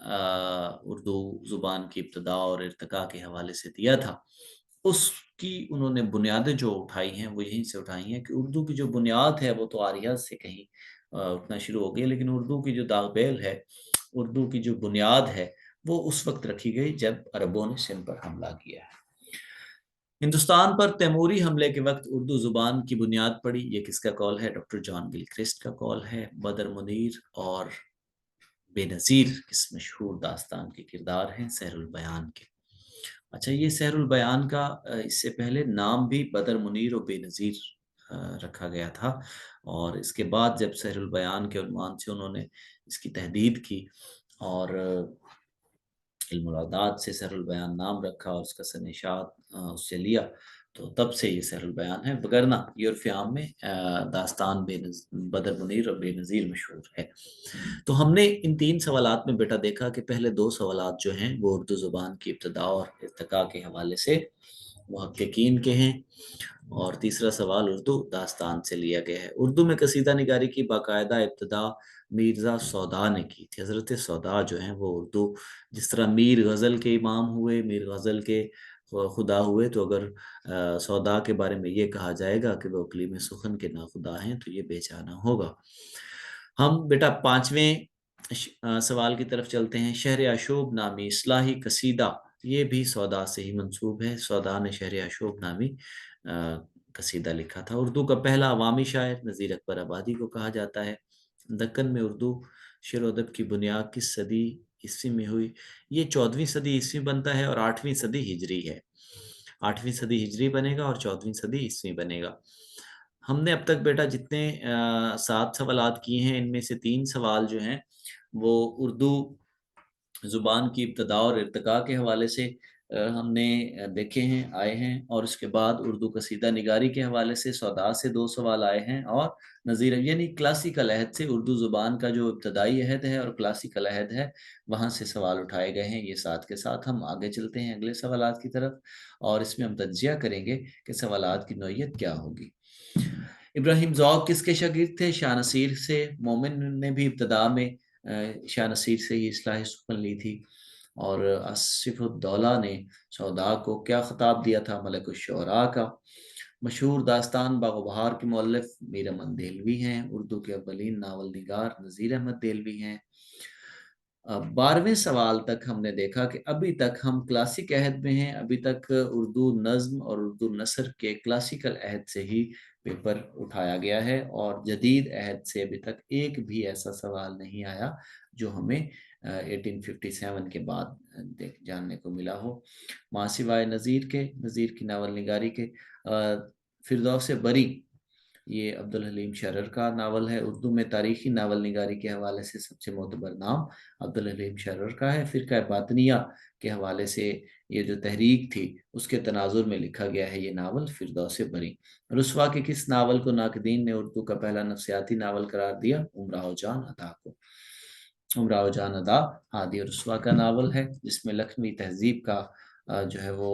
اردو زبان کی ابتدا اور ارتقاء کے حوالے سے دیا تھا، اس کی انہوں نے بنیادیں جو اٹھائی ہیں وہ یہیں سے اٹھائی ہیں کہ اردو کی جو بنیاد ہے وہ تو آریہ سے کہیں اٹھنا شروع ہو گئی، لیکن اردو کی جو داغ بیل ہے، اردو کی جو بنیاد ہے، وہ اس وقت رکھی گئی جب عربوں نے سندھ پر حملہ کیا ہے۔ ہندوستان پر تیموری حملے کے وقت اردو زبان کی بنیاد پڑی، یہ کس کا قول ہے؟ ڈاکٹر جان گل کرسٹ کا قول ہے۔ بدر منیر اور بے نظیر اس مشہور داستان کے کردار ہیں سحر البیان کے۔ اچھا، یہ سحر البیان کا اس سے پہلے نام بھی بدر منیر اور بے نظیر رکھا گیا تھا، اور اس کے بعد جب سحر البیان کے عنوان سے انہوں نے اس کی تحدید کی اور علم الاداد سے سحر البیان نام رکھا اور اس کا سنشاد اس سے لیا، تو تب سے یہ سحر البیان ہے، وگرنہ یہ عرف عام میں داستان بدر منیر اور بے نظیر مشہور ہے۔ تو ہم نے ان 3 سوالات میں بیٹا دیکھا کہ پہلے 2 سوالات جو ہیں وہ اردو زبان کی ابتدا اور ارتقاء کے حوالے سے محققین کے ہیں، اور تیسرا سوال اردو داستان سے لیا گیا ہے۔ اردو میں قصیدہ نگاری کی باقاعدہ ابتدا مرزا سودا نے کی تھی۔ حضرت سودا جو ہیں وہ اردو، جس طرح میر غزل کے امام ہوئے، میر غزل کے خدا ہوئے، تو اگر سودا کے بارے میں یہ کہا جائے گا کہ وہ اقلیم سخن کے ناخدا ہیں تو یہ بے چانہ ہوگا۔ ہم بیٹا 5ویں سوال کی طرف چلتے ہیں۔ شہر آشوب نامی اصلاحی قصیدہ، یہ بھی سودا سے ہی منسوب ہے۔ سودا نے شہر آشوب نامی قصیدہ لکھا تھا۔ اردو کا پہلا عوامی شاعر نذیر اکبر آبادی کو کہا جاتا ہے۔ دکن میں اردو شعر و ادب کی بنیاد کس صدی عیسوی میں ہوئی؟ یہ 14ویں صدی عیسوی بنتا ہے اور 8ویں صدی ہجری ہے۔ 8ویں صدی ہجری بنے گا اور 14ویں صدی عیسوی بنے گا۔ ہم نے اب تک بیٹا جتنے 7 سوالات کیے ہیں، ان میں سے 3 سوال جو ہیں وہ اردو زبان کی ابتدا اور ارتقاء کے حوالے سے ہم نے دیکھے ہیں، آئے ہیں، اور اس کے بعد اردو قصیدہ نگاری کے حوالے سے سودا سے 2 سوال آئے ہیں، اور نظیر یعنی کلاسیکل عہد سے اردو زبان کا جو ابتدائی عہد ہے اور کلاسیکل عہد ہے وہاں سے سوال اٹھائے گئے ہیں۔ یہ ساتھ کے ساتھ ہم آگے چلتے ہیں اگلے سوالات کی طرف، اور اس میں ہم تجزیہ کریں گے کہ سوالات کی نوعیت کیا ہوگی۔ ابراہیم ذوق کس کے شاگرد تھے؟ شاہ نصیر سے۔ مومن نے بھی ابتدا میں شاہ نصیر سے ہی اصلاح سخن لی تھی۔ اور آصف الدولہ نے سودا کو کیا خطاب دیا تھا؟ ملک الشعراء کا۔ مشہور داستان باغ و بہار کے مؤلف میر احمد دہلوی ہیں۔ اردو کے اولین ناول نگار نذیر احمد دہلوی ہیں۔ 12ویں سوال تک ہم نے دیکھا کہ ابھی تک ہم کلاسک عہد میں ہیں، ابھی تک اردو نظم اور اردو نثر کے کلاسیکل عہد سے ہی پیپر اٹھایا گیا ہے، اور جدید عہد سے ابھی تک ایک بھی ایسا سوال نہیں آیا جو ہمیں 1857 کے بعد جاننے کو ملا ہو۔ ماں سوائے نذیر کی ناول نگاری کے فردوس بری، یہ عبدالحلیم شرر کا ناول ہے۔ اردو میں تاریخی ناول نگاری کے حوالے سے سب سے معتبر نام عبدالحلیم شرر کا ہے۔ فرقہ باطنیہ کے حوالے سے یہ جو تحریک تھی اس کے تناظر میں لکھا گیا ہے یہ ناول فردوس بری۔ رسوا کے کس ناول کو ناقدین نے اردو کا پہلا نفسیاتی ناول قرار دیا؟ امراؤ جان ادا کو۔ امراؤ جان ادا ہادی رسوا کا ناول ہے، جس میں لکھنوی تہذیب کا جو ہے وہ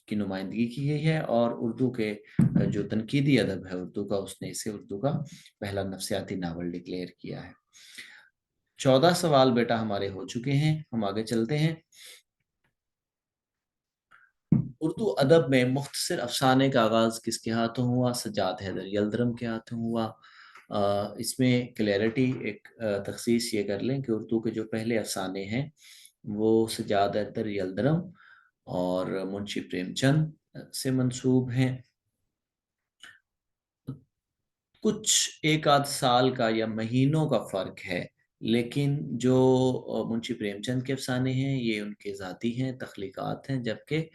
کی نمائندگی کی گئی ہے، اور اردو کے جو تنقیدی ادب ہے اردو کا، اس نے اسے اردو کا پہلا نفسیاتی ناول ڈکلیئر کیا ہے۔ 14 سوال بیٹا ہمارے ہو چکے ہیں، ہم آگے چلتے ہیں۔ اردو ادب میں مختصر افسانے کا آغاز کس کے ہاتھوں ہوا؟ سجاد حیدر یلدرم کے ہاتھوں ہوا۔ اس میں کلیئرٹی ایک تخصیص یہ کر لیں کہ اردو کے جو پہلے افسانے ہیں وہ سجاد حیدر یلدرم اور منشی پریم چند سے منسوب ہیں۔ کچھ ایک آدھ سال کا یا مہینوں کا فرق ہے، لیکن جو منشی پریم چند کے افسانے ہیں یہ ان کے ذاتی ہیں، تخلیقات ہیں، جبکہ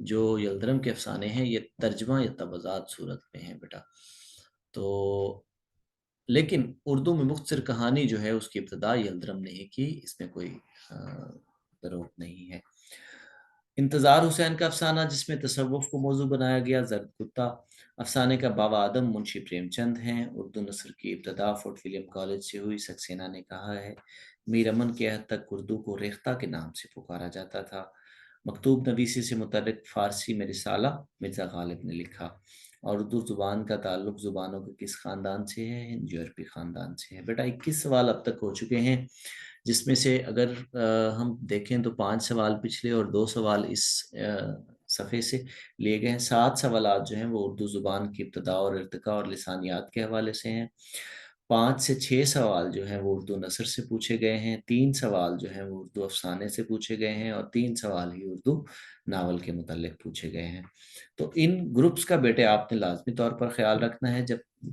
جو یلدرم کے افسانے ہیں یہ ترجمہ یا تبضات صورت میں ہیں بیٹا۔ تو لیکن اردو میں مختصر کہانی جو ہے اس کی ابتدا یلدرم نے ہی کی، اس میں کوئی ضرورت نہیں ہے۔ انتظار حسین کا افسانہ جس میں تصوف کو موضوع بنایا گیا، زرد کتا۔ افسانے کا بابا آدم منشی پریم چند ہیں۔ اردو نثر کی ابتدا فورٹ ولیم کالج سے ہوئی، سکسینہ نے کہا ہے۔ میر امن کے عہد تک اردو کو ریختہ کے نام سے پکارا جاتا تھا۔ مکتوب نویسی سے متعلق فارسی میں رسالہ مرزا غالب نے لکھا۔ اور اردو زبان کا تعلق زبانوں کے کس خاندان سے ہے؟ ہند یورپی خاندان سے ہے۔ بیٹا 21 سوال اب تک ہو چکے ہیں۔ جس میں سے اگر ہم دیکھیں تو 5 سوال پچھلے اور 2 سوال اس صفحے سے لیے گئے ہیں۔ 7 سوالات جو ہیں وہ اردو زبان کی ابتدا اور ارتقاء اور لسانیات کے حوالے سے ہیں۔ 5 سے 6 سوال جو ہیں وہ اردو نثر سے پوچھے گئے ہیں۔ 3 سوال جو ہیں وہ اردو افسانے سے پوچھے گئے ہیں، اور 3 سوال ہی اردو ناول کے متعلق پوچھے گئے ہیں۔ تو ان گروپس کا بیٹے آپ نے لازمی طور پر خیال رکھنا ہے،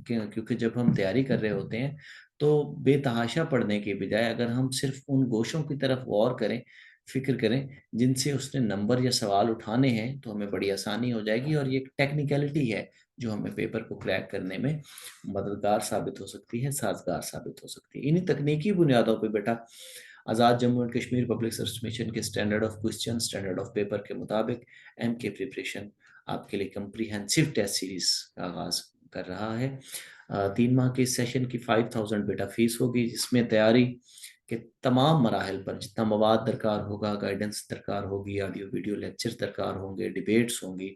کیونکہ جب ہم تیاری کر رہے ہوتے ہیں تو بے تحاشا پڑھنے کے بجائے اگر ہم صرف ان گوشوں کی طرف غور کریں، فکر کریں جن سے اس نے نمبر یا سوال اٹھانے ہیں، تو ہمیں بڑی آسانی ہو جائے گی، اور یہ ایک ٹیکنیکلٹی ہے جو ہمیں پیپر کو کریک کرنے میں مددگار ثابت ہو سکتی ہے، سازگار ثابت ہو سکتی ہے۔ انہی تکنیکی بنیادوں پہ بیٹا Azad Jammu and Kashmir public service commission کے standard of question, standard of paper کے مطابق ایم کے پریپریشن آپ کے لیے کمپریہنسو ٹیسٹ سیریز کا آغاز کر رہا ہے۔ 3 ماہ کے اس سیشن کی 5000 بیٹا فیس ہوگی، جس میں تیاری کے تمام مراحل پر جتنا مواد درکار ہوگا، گائیڈنس درکار ہوگی، آڈیو ویڈیو لیکچر درکار ہوں گے، ڈیبیٹس ہوں گی،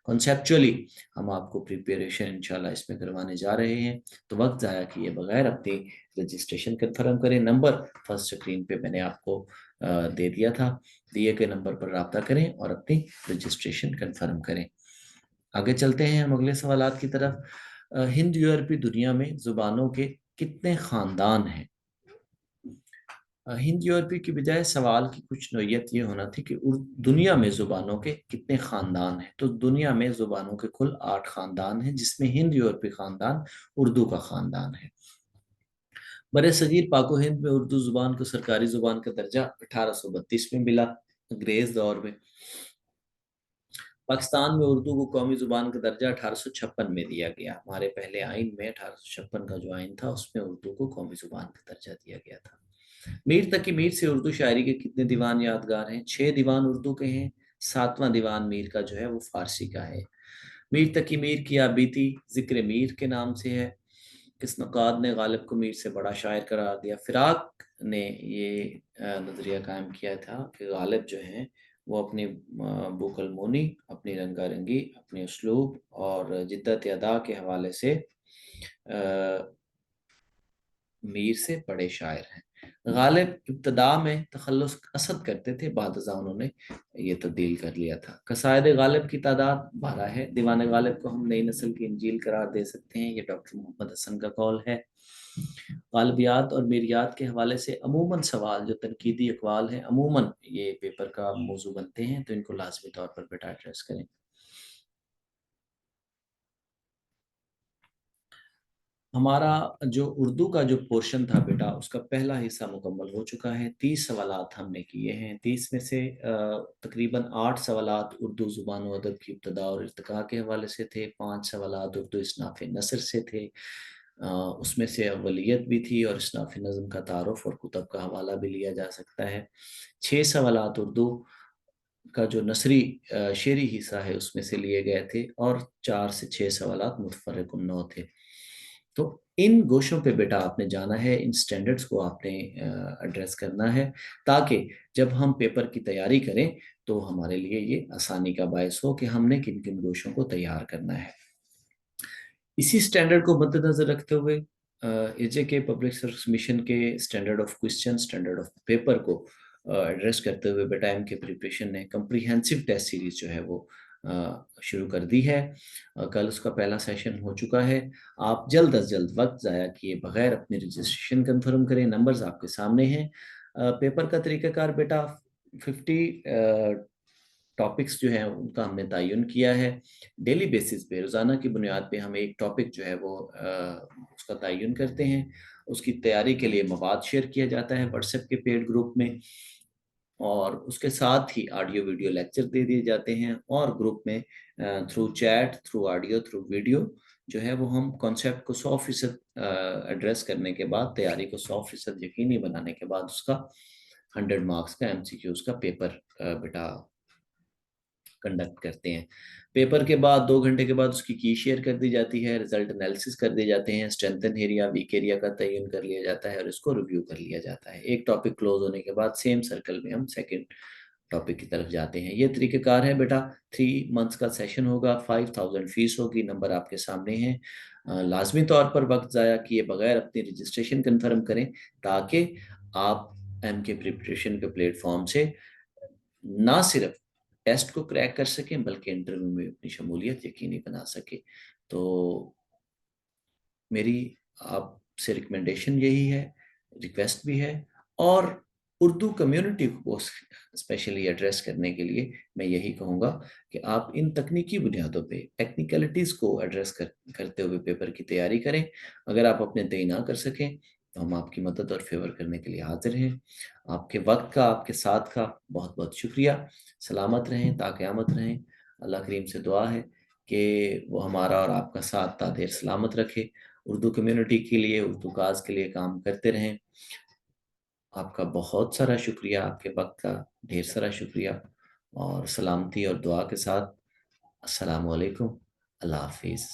کنسیپچولی ہم آپ کو پریپریشن انشاءاللہ اس میں کروانے جا رہے ہیں۔ تو وقت ضائع کیے بغیر اپنی رجسٹریشن کنفرم کریں۔ نمبر فرسٹ اسکرین پہ میں نے آپ کو دے دیا تھا، دیے گئے نمبر پر رابطہ کریں اور اپنی رجسٹریشن کنفرم کریں۔ آگے چلتے ہیں ہم اگلے سوالات کی طرف۔ ہند یورپی دنیا میں زبانوں کے کتنے خاندان ہیں؟ ہند یورپی کی بجائے سوال کی کچھ نوعیت یہ ہونا تھی کہ دنیا میں زبانوں کے کتنے خاندان ہیں۔ تو دنیا میں زبانوں کے کل 8 خاندان ہیں، جس میں ہند یورپی خاندان اردو کا خاندان ہے۔ برِ صغیر پاک و ہند میں اردو زبان کو سرکاری زبان کا درجہ 1832 میں ملا، انگریز دور میں۔ پاکستان میں اردو کو قومی زبان کا درجہ 1856 میں دیا گیا۔ ہمارے پہلے آئین میں 1856 کا جو آئین تھا اس میں اردو کو قومی زبان کا درجہ دیا گیا تھا۔ میر تقی میر سے اردو شاعری کے کتنے دیوان یادگار ہیں؟ 6 دیوان اردو کے ہیں، 7واں دیوان میر کا جو ہے وہ فارسی کا ہے۔ میر تقی میر کی آبیتی ذکر میر کے نام سے ہے۔ کس نقاد نے غالب کو میر سے بڑا شاعر قرار دیا؟ فراق نے یہ نظریہ قائم کیا تھا کہ غالب جو ہیں وہ اپنی بوک المونی، اپنی رنگا رنگی، اپنے اسلوب اور جدت ادا کے حوالے سے میر سے بڑے شاعر ہیں۔ غالب ابتدا میں تخلص اسد کرتے تھے، بعد ازاں انہوں نے یہ تبدیل کر لیا تھا۔ قصائد غالب کی تعداد 12 ہے۔ دیوان غالب کو ہم نئی نسل کی انجیل قرار دے سکتے ہیں، یہ ڈاکٹر محمد حسن کا قول ہے۔ غالبیات اور میریات کے حوالے سے عموماً سوال جو تنقیدی اقوال ہیں عموماً یہ پیپر کا موضوع بنتے ہیں، تو ان کو لازمی طور پر بیٹا ایڈریس کریں۔ ہمارا جو اردو کا جو پورشن تھا بیٹا، اس کا پہلا حصہ مکمل ہو چکا ہے۔ 30 سوالات ہم نے کیے ہیں۔ 30 میں سے تقریباً 8 سوالات اردو زبان و ادب کی ابتدا اور ارتقاء کے حوالے سے تھے، 5 سوالات اردو اصناف نثر سے تھے، اس میں سے اولیت بھی تھی اور اصناف نظم کا تعارف اور کتب کا حوالہ بھی لیا جا سکتا ہے۔ 6 سوالات اردو کا جو نثری شعری حصہ ہے اس میں سے لیے گئے تھے، اور 4 سے 6 سوالات متفرق النوع تھے۔ تو ان گوشوں پہ بیٹا آپ نے جانا ہے، ان سٹینڈرڈز کو آپ نے ایڈریس کرنا ہے، تاکہ جب ہم پیپر کی تیاری کریں تو ہمارے لیے یہ آسانی کا باعث ہو کہ ہم نے کن کن گوشوں کو تیار کرنا ہے۔ اسی سٹینڈرڈ کو مد نظر رکھتے ہوئے اے جے کے پبلک سروس مشن کے standard of question, standard of paper کو ایڈریس کرتے ہوئے بیٹا ایم کے پریپریشن نے کمپریہنسو ٹیسٹ سیریز جو ہے وہ شروع کر دی ہے۔ کل اس کا پہلا سیشن ہو چکا ہے۔ آپ جلد از جلد وقت ضائع کیے بغیر اپنی رجسٹریشن کنفرم کریں۔ نمبرز آپ کے سامنے ہیں۔ پیپر کا طریقہ کار بیٹا 50 ٹاپکس جو ہیں ان کا ہم نے تعین کیا ہے۔ ڈیلی بیسس پہ، روزانہ کی بنیاد پہ ہم ایک ٹاپک جو ہے وہ اس کا تعین کرتے ہیں۔ اس کی تیاری کے لیے مواد شیئر کیا جاتا ہے واٹس ایپ کے پیڈ گروپ میں، اور اس کے ساتھ ہی آڈیو ویڈیو لیکچر دے دیے جاتے ہیں، اور گروپ میں through chat, through audio, through video جو ہے وہ ہم کانسیپٹ کو 100% ایڈریس کرنے کے بعد، تیاری کو 100% یقینی بنانے کے بعد اس کا 100 مارکس کا MCQs کا پیپر بیٹا کنڈکٹ کرتے ہیں۔ پیپر کے بعد 2 گھنٹے کے بعد اس کی کی شیئر کر دی جاتی ہے، رزلٹ انالیسس کر دیے جاتے ہیں، اسٹرینتھن ایریا، ویک ایریا کا تعین کر لیا جاتا ہے، اور اس کو ریویو کر لیا جاتا ہے۔ ایک ٹاپک کلوز ہونے کے بعد سیم سرکل میں ہم سیکنڈ ٹاپک کی طرف جاتے ہیں۔ یہ طریقہ کار ہے بیٹا۔ 3 منتھس کا سیشن ہوگا، 5000 فیس ہوگی، نمبر آپ کے سامنے ہیں۔ لازمی طور پر وقت ضائع کیے بغیر اپنی رجسٹریشن کنفرم کریں، تاکہ آپ ایم کے پریپریشن کے پلیٹ فارم سے نہ صرف ٹیسٹ کو کریک کر سکیں بلکہ انٹرویو میں اپنی شمولیت یقینی بنا سکے. تو میری آپ سے ریکمنڈیشن یہی ہے، ریکویسٹ بھی ہے، اور اردو کمیونٹی کو اسپیشلی ایڈریس کرنے کے لیے میں یہی کہوں گا کہ آپ ان تکنیکی بنیادوں پہ ٹیکنیکلٹیز کو ایڈریس کرتے ہوئے پیپر کی تیاری کریں. اگر آپ اپنے طے نہ کر سکیں تو ہم آپ کی مدد اور فیور کرنے کے لیے حاضر ہیں. آپ کے وقت کا، آپ کے ساتھ کا بہت بہت شکریہ. سلامت رہیں، تا قیامت رہیں. اللہ کریم سے دعا ہے کہ وہ ہمارا اور آپ کا ساتھ تا دیر سلامت رکھے. اردو کمیونٹی کے لیے، اردو کاز کے لیے کام کرتے رہیں. آپ کا بہت سارا شکریہ، آپ کے وقت کا ڈھیر سارا شکریہ، اور سلامتی اور دعا کے ساتھ السلام علیکم. اللہ حافظ.